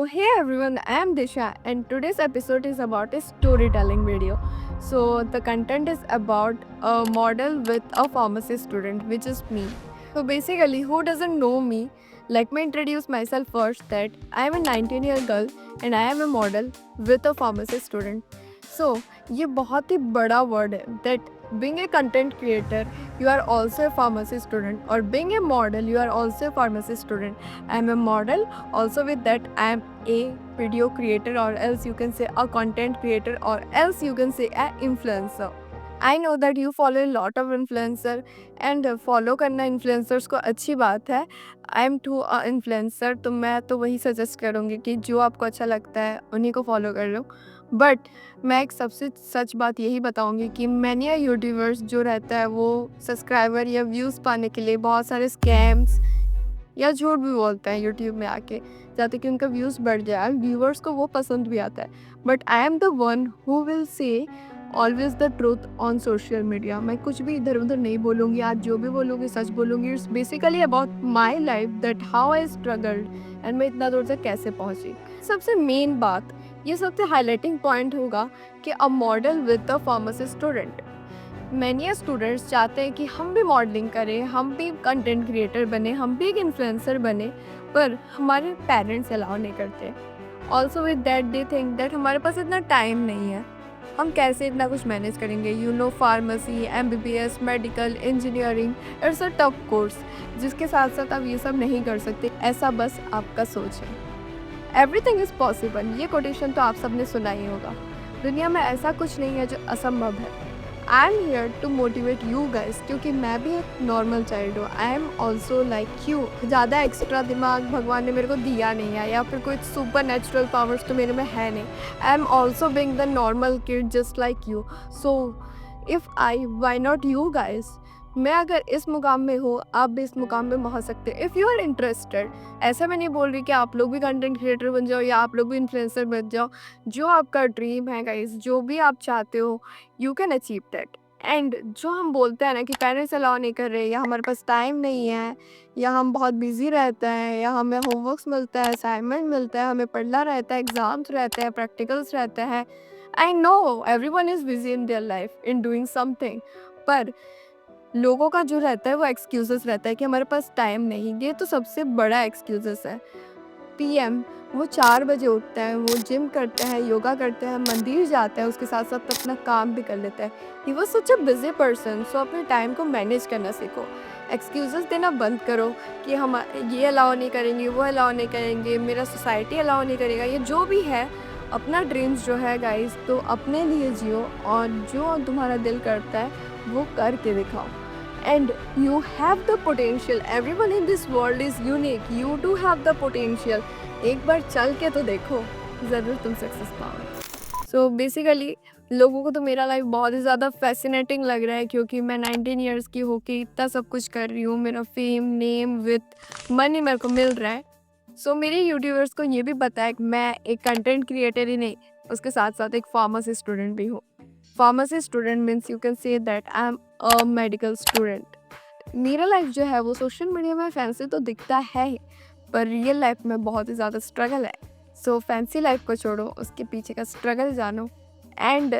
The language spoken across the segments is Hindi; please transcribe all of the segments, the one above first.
So, hey everyone, I am Disha, and today's episode is about a storytelling video. So, the content is about a model with a pharmacy student, which is me. So, basically, who doesn't know me? Let me introduce myself first that I am a 19-year girl and I am a model with a pharmacy student. So, ये बहुत ही बड़ा वर्ड है that being a content creator, you are also a pharmacy student, or being a model, you are also a pharmacy student. I am a model. Also, with that, I am a video creator, or else you can say a content creator, or else you can say a influencer. I know that you follow a lot of influencer and follow करना influencers को अच्छी बात है. I am too a influencer, तो मैं तो वही सजेस्ट करूँगी कि जो आपको अच्छा लगता है उन्हीं को फॉलो कर लो. बट मैं एक सबसे सच बात यही बताऊंगी कि मैंने यूट्यूबर्स जो रहता है वो सब्सक्राइबर या व्यूज़ पाने के लिए बहुत सारे स्कैम्स या झूठ भी बोलते हैं यूट्यूब में आके, जाते कि उनका व्यूज़ बढ़ जाए. व्यूअर्स को वो पसंद भी आता है. But I am the one who will say always the truth on social media. मैं कुछ भी इधर उधर नहीं बोलूँगी. आज जो भी बोलूँगी सच बोलूँगी. It's basically about my life that how I struggled and मैं इतना दूर तक कैसे पहुँची. सबसे मेन बात, ये सबसे हाईलाइटिंग पॉइंट होगा कि a model with a pharmacy student. Many students चाहते हैं कि हम भी मॉडलिंग करें, हम भी कंटेंट क्रिएटर बने, हम भी एक इन्फ्लुएंसर बने, पर हमारे पेरेंट्स अलाउ नहीं करते. Also with that they think that हमारे पास इतना टाइम नहीं है, हम कैसे इतना कुछ मैनेज करेंगे. You know pharmacy, MBBS, medical, engineering, it's a tough course जिसके साथ साथ आप ये सब नहीं कर सकते. ऐसा बस आपका सोच है. एवरीथिंग इज़ पॉसिबल, ये कोटेशन तो आप सबने सुना ही होगा. दुनिया में ऐसा कुछ नहीं है जो असंभव है. I am here to motivate you guys, क्योंकि मैं भी एक नॉर्मल चाइल्ड हूँ. I am also like you. ज़्यादा एक्स्ट्रा दिमाग भगवान ने मेरे को दिया नहीं है, या फिर कोई सुपर नेचुरल पावर्स तो मेरे में है नहीं. I am also being the normal kid just like you. So if I, why not you guys. मैं अगर इस मुकाम में हूँ, आप भी इस मुकाम में पहुँच सकते हो इफ़ यू आर इंटरेस्टेड. ऐसा मैं नहीं बोल रही कि आप लोग भी कंटेंट क्रिएटर बन जाओ या आप लोग भी इन्फ्लुएंसर बन जाओ. जो आपका ड्रीम है गाइस, जो भी आप चाहते हो, you can achieve that. And जो हम बोलते हैं ना कि पेरेंट्स अलाउ नहीं कर रहे, या हमारे पास टाइम नहीं है, या हम बहुत बिजी रहते हैं, या हमें होमवर्क्स मिलता है, असाइनमेंट मिलता है, हमें पढ़ना रहता है, एग्ज़ाम्स रहते हैं, प्रैक्टिकल्स रहते हैं. I know everyone is busy in their life in doing something. पर लोगों का जो रहता है वो एक्सक्यूज़ेस रहता है कि हमारे पास टाइम नहीं. ये तो सबसे बड़ा एक्सक्यूज़ेस है. पीएम वो 4 बजे उठता है, वो जिम करता है, योगा करता है, मंदिर जाता है, उसके साथ साथ अपना काम भी कर लेता है. He was such a busy person. So अपने टाइम को मैनेज करना सीखो. एक्सक्यूज़ेस देना बंद करो कि हम ये अलाउ नहीं करेंगे, वो अलाउ नहीं करेंगे, मेरा सोसाइटी अलाउ नहीं करेगा. ये जो भी है, अपना ड्रीम्स जो है गाइस, तो अपने लिए जियो और जो तुम्हारा दिल करता है वो करके दिखाओ. And you have the potential. Everyone in this world is unique. You do have the potential. एक बार चल के तो देखो, ज़रूर तुम सक्सेस पाओगे. सो बेसिकली लोगों को तो मेरा लाइफ बहुत ही ज़्यादा फैसिनेटिंग लग रहा है, क्योंकि मैं 19 ईयर्स की होके इतना सब कुछ कर रही हूँ. मेरा फेम, नेम विथ मनी मेरे को मिल रहा है. सो मेरे यूट्यूबर्स को ये भी पता है कि मैं एक कंटेंट क्रिएटर ही नहीं, उसके साथ साथ एक फार्मेसी स्टूडेंट भी हूँ. Pharmacy student means you can say that I am a medical student. मेरा लाइफ जो है वो सोशल मीडिया में फैंसी तो दिखता है ही, पर रियल लाइफ में बहुत ही ज़्यादा स्ट्रगल है. सो फैंसी लाइफ को छोड़ो, उसके पीछे का स्ट्रगल जानो. एंड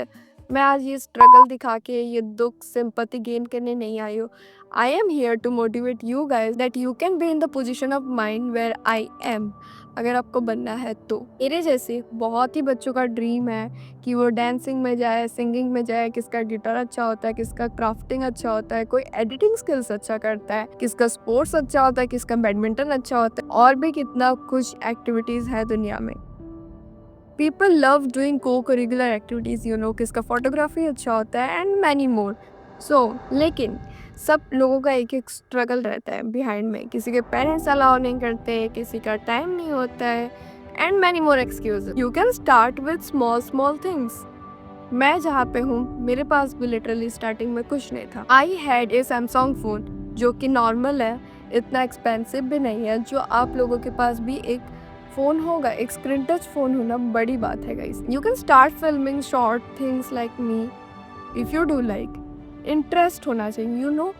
मैं आज ये स्ट्रगल दिखा के, ये दुख, सिंपैथी गेन करने नहीं आई हूँ. I am here to motivate you guys that you can be in the position of mind where I am. अगर आपको बनना है तो. मेरे जैसे बहुत ही बच्चों का ड्रीम है कि वो डांसिंग में जाए, सिंगिंग में जाए. किसका गिटार अच्छा होता है, किसका क्राफ्टिंग अच्छा होता है, कोई एडिटिंग स्किल्स अच्छा करता है, किसका स्पोर्ट्स अच्छा होता है, किसका बैडमिंटन अच्छा होता है, और भी कितना कुछ एक्टिविटीज़ है दुनिया में. पीपल लव डूइंग को करिकुलर एक्टिविटीज़, यू नो, किसका फोटोग्राफी अच्छा होता है एंड मैनी मोर. सो लेकिन सब लोगों का एक एक स्ट्रगल रहता है बिहाइंड में. किसी के पेरेंट्स अलाउ नहीं करते, किसी का टाइम नहीं होता है, and many more excuse. You can start with small small things. मैं जहाँ पे हूँ, मेरे पास भी लिटरली स्टार्टिंग में कुछ नहीं था. I had a Samsung phone, जो कि नॉर्मल है, इतना एक्सपेंसिव भी नहीं है. जो आप लोगों के पास भी एक फ़ोन होगा, एक स्क्रीन टच फ़ोन होना बड़ी बात है guys. You can start filming short things like me if you do like. Interest होना चाहिए, you know.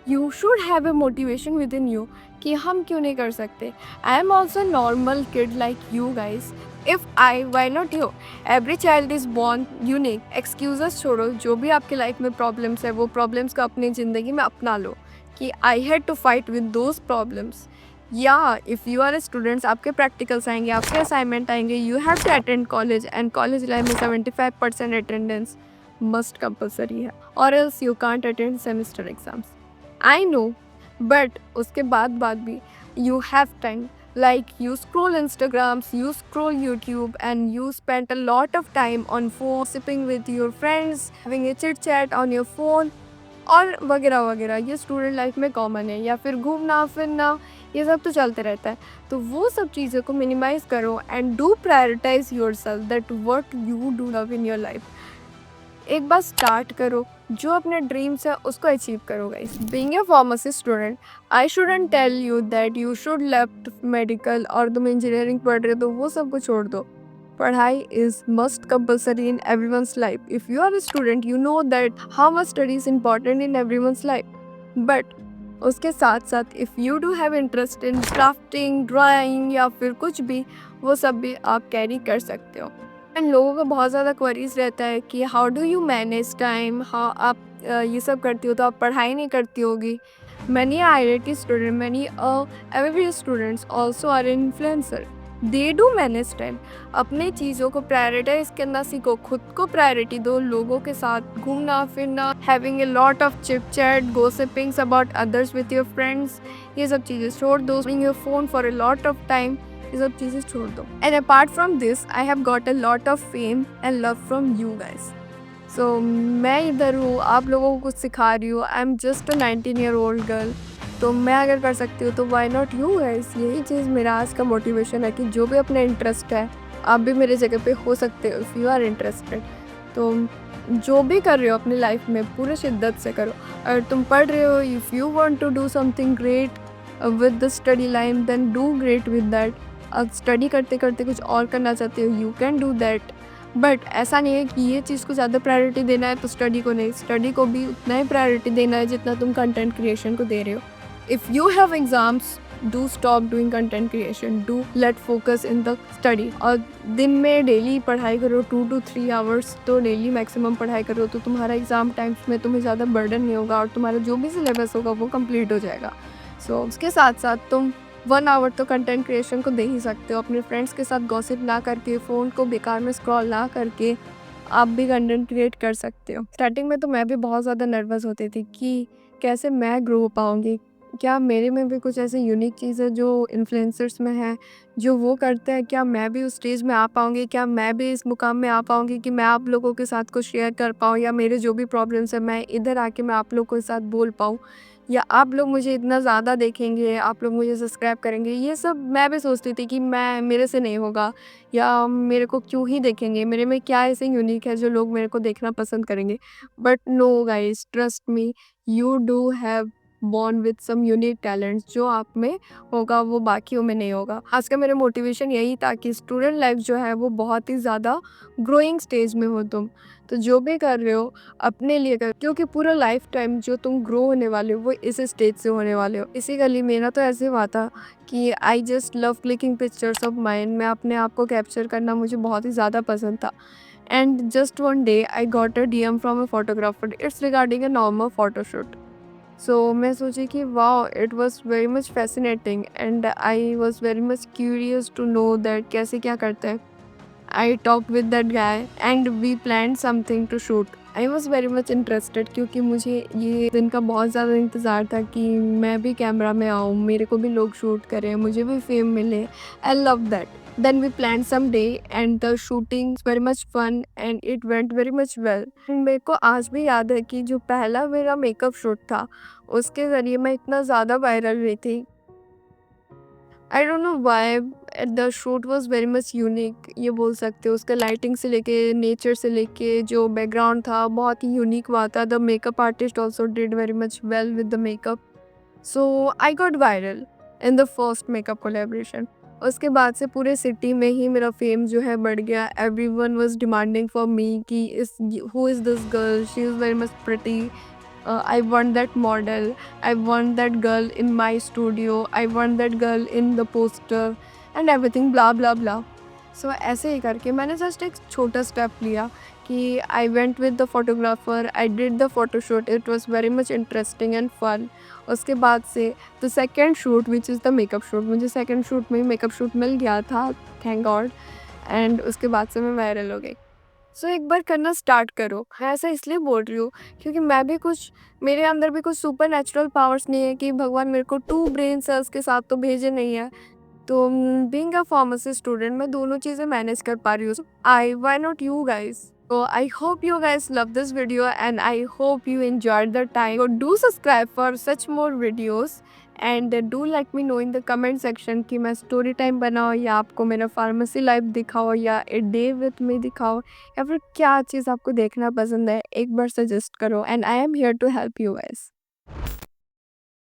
You should have a motivation within you कि हम क्यों नहीं कर सकते. I am also normal kid like you guys. If I, why not you? Every child is born unique. Excuses छोड़ो, जो भी आपके लाइफ में प्रॉब्लम्स है वो प्रॉब्लम्स को अपनी ज़िंदगी में अपना लो कि I had to fight with those problems. या if you are a students, आपके प्रैक्टिकल्स आएंगे, आपके असाइनमेंट आएंगे, you have to attend college, and college life में 75% अटेंडेंस मस्ट कंपलसरी है, और else you can't attend semester exams. I know, but उसके बाद भी you have time. Like you scroll Instagrams, you scroll YouTube, and you spend a lot of time on phone, sipping with your friends, having a chit chat on your phone, और वगैरह वगैरह. ये स्टूडेंट लाइफ में कॉमन है. या फिर घूमना फिरना, ये सब तो चलते रहता है. तो वो सब चीज़ों को मिनिमाइज करो and do prioritise yourself that what you do love in your life. एक बार स्टार्ट करो, जो अपने ड्रीम्स है उसको अचीव करो guys. Being a pharmacy student, I shouldn't tell you that you should left medical और तुम इंजीनियरिंग पढ़ रहे हो तो वो सब को छोड़ दो. पढ़ाई is must compulsory in everyone's life. If you are a student, you know that how much study is important in everyone's life. But उसके साथ साथ if you do have interest in crafting, drawing या फिर कुछ भी, वो सब भी आप कैरी कर सकते हो. एंड लोगों को बहुत ज़्यादा क्वेरीज रहता है कि how do you manage time. हाँ, आप ये सब करती हो तो आप पढ़ाई नहीं करती होगी. Many IIT student, many every students also are influencer. They do manage time. अपने चीज़ों को प्रायोरिटाइज करना सीखो, खुद को प्रायोरिटी दो. लोगों के साथ घूमना फिरना, having a lot of chit chat, gossipings about others with your friends, ये सब चीज़ें छोड़ दो. Using your phone for a lot of time, ये सब चीज़ें छोड़ दो. And apart from this, I have got a lot of fame and love from you guys. So मैं इधर हूँ, आप लोगों को कुछ सिखा रही हूँ. I am just a 19-year-old girl. तो मैं अगर कर सकती हूँ तो वाई नॉट यू गाइज. यही चीज़ मेरा आज का मोटिवेशन है कि जो भी अपने इंटरेस्ट है, आप भी मेरे जगह पे हो सकते हो इफ़ यू आर इंटरेस्टेड. तो जो भी कर रहे हो अपनी लाइफ में पूरे शिद्दत से करो. अगर तुम पढ़ रहे हो, if you want to do something great with the study line, then do great with that. अब स्टडी करते करते कुछ और करना चाहते हो, you can do that. But ऐसा नहीं है कि ये चीज़ को ज़्यादा प्रायोरिटी देना है तो स्टडी को नहीं. स्टडी को भी उतना ही प्रायोरिटी देना है जितना तुम कंटेंट क्रिएशन को दे रहे हो. If you have exams, do stop doing content creation, do let focus in the study. और दिन में डेली पढ़ाई करो 2 to 3 आवर्स, तो डेली मैक्सिमम पढ़ाई करो तो तुम्हारा एग्ज़ाम टाइम्स में तुम्हें ज़्यादा बर्डन नहीं होगा और तुम्हारा जो भी सिलेबस होगा वो कंप्लीट हो जाएगा. सो उसके साथ साथ तुम 1 आवर तो कंटेंट क्रिएशन को दे ही सकते हो. अपने फ्रेंड्स के साथ गॉसिप ना करके, फ़ोन को बेकार में स्क्रॉल ना करके, आप भी कंटेंट क्रिएट कर सकते हो. स्टार्टिंग में तो मैं भी बहुत ज़्यादा नर्वस होती थी कि कैसे मैं ग्रो हो पाऊँगी. क्या मेरे में भी कुछ ऐसे यूनिक चीज़ है जो इन्फ्लुएंसर्स में है, जो वो करते हैं? क्या मैं भी उस स्टेज में आ पाऊँगी? क्या मैं भी इस मुकाम में आ पाऊँगी कि मैं आप लोगों के साथ कुछ शेयर कर पाऊँ, या मेरे जो भी प्रॉब्लम्स है मैं इधर आके मैं आप लोगों के साथ बोल पाऊँ, या आप लोग मुझे इतना ज़्यादा देखेंगे, आप लोग मुझे सब्सक्राइब करेंगे. ये सब मैं भी सोचती थी कि मैं, मेरे से नहीं होगा, या मेरे को क्यों ही देखेंगे, मेरे में क्या ऐसे यूनिक है जो लोग मेरे को देखना पसंद करेंगे. But no guys, trust me, you do have born with some unique talents. जो आप में होगा वो बाकियों में नहीं होगा. आज का मेरा मोटिवेशन यही था कि स्टूडेंट लाइफ जो है वो बहुत ही ज़्यादा ग्रोइंग स्टेज में हो तुम. तो जो भी कर रहे हो अपने लिए कर, क्योंकि पूरा लाइफ टाइम जो तुम ग्रो होने वाले हो वो इस स्टेज से होने वाले हो. बेसिकली मेरा तो ऐसे हुआ था कि I just love clicking pictures of mind. मैं अपने आप को कैप्चर करना मुझे बहुत ही ज़्यादा पसंद था. And just one day I got a DM from a photographer. It's regarding a normal photoshoot. So मैं सोची कि wow, it was very much fascinating and I was very much curious to know that कैसे क्या करते हैं. I talked with that guy and we planned something to shoot. I was very much interested क्योंकि मुझे ये दिन का बहुत ज़्यादा इंतज़ार था कि मैं भी कैमरा में आऊँ, मेरे को भी लोग शूट करें, मुझे भी फेम मिले. I love that. Then we planned some day and the shooting was very much fun and it went very much well. मेरे को आज भी याद है कि जो पहला मेरा मेकअप शूट था उसके ज़रिए मैं इतना ज़्यादा वायरल हुई थी. I don't know why, the shoot was very much unique, ये बोल सकते हो. उसका लाइटिंग से लेके, नेचर से लेके, जो बैकग्राउंड था बहुत ही यूनिक हुआ था. The makeup artist also did very much well with the makeup. So I got viral in the first makeup collaboration. उसके बाद से पूरे सिटी में ही मेरा फेम जो है बढ़ गया. Every one was demanding for me कि इस who is this girl, she is very much pretty. I want that model, I want that girl in my studio, I want that girl in the poster and everything blah blah blah. सो ऐसे ही करके मैंने जस्ट एक छोटा स्टेप लिया कि I went with the photographer, I did the photoshoot, it was very much interesting and fun. उसके बाद से the second shoot which is the makeup shoot, मुझे सेकेंड शूट में ही मेकअप शूट मिल गया था, थैंक गॉड. एंड उसके बाद से मैं वायरल हो गई. सो एक बार करना स्टार्ट करो. मैं ऐसा इसलिए बोल रही हूँ क्योंकि मैं भी कुछ, मेरे अंदर भी कुछ सुपर नेचुरल पावर्स नहीं है कि भगवान मेरे को 2 ब्रेन सेल्स के साथ तो भेजे नहीं है. तो बीइंग अ फार्मेसी स्टूडेंट मैं दोनों चीज़ें मैनेज कर पा रही हूँ. I why not you guys? So I hope you guys love this video and I hope you enjoyed the time. So do subscribe for such more videos and do let me know in the comment section कि मैं स्टोरी टाइम बनाऊँ या आपको मेरा फार्मेसी लाइफ दिखाओ या ए डे विथ मी दिखाओ या फिर क्या चीज़ आपको देखना पसंद है, एक बार सजेस्ट करो. And I am here to help you guys.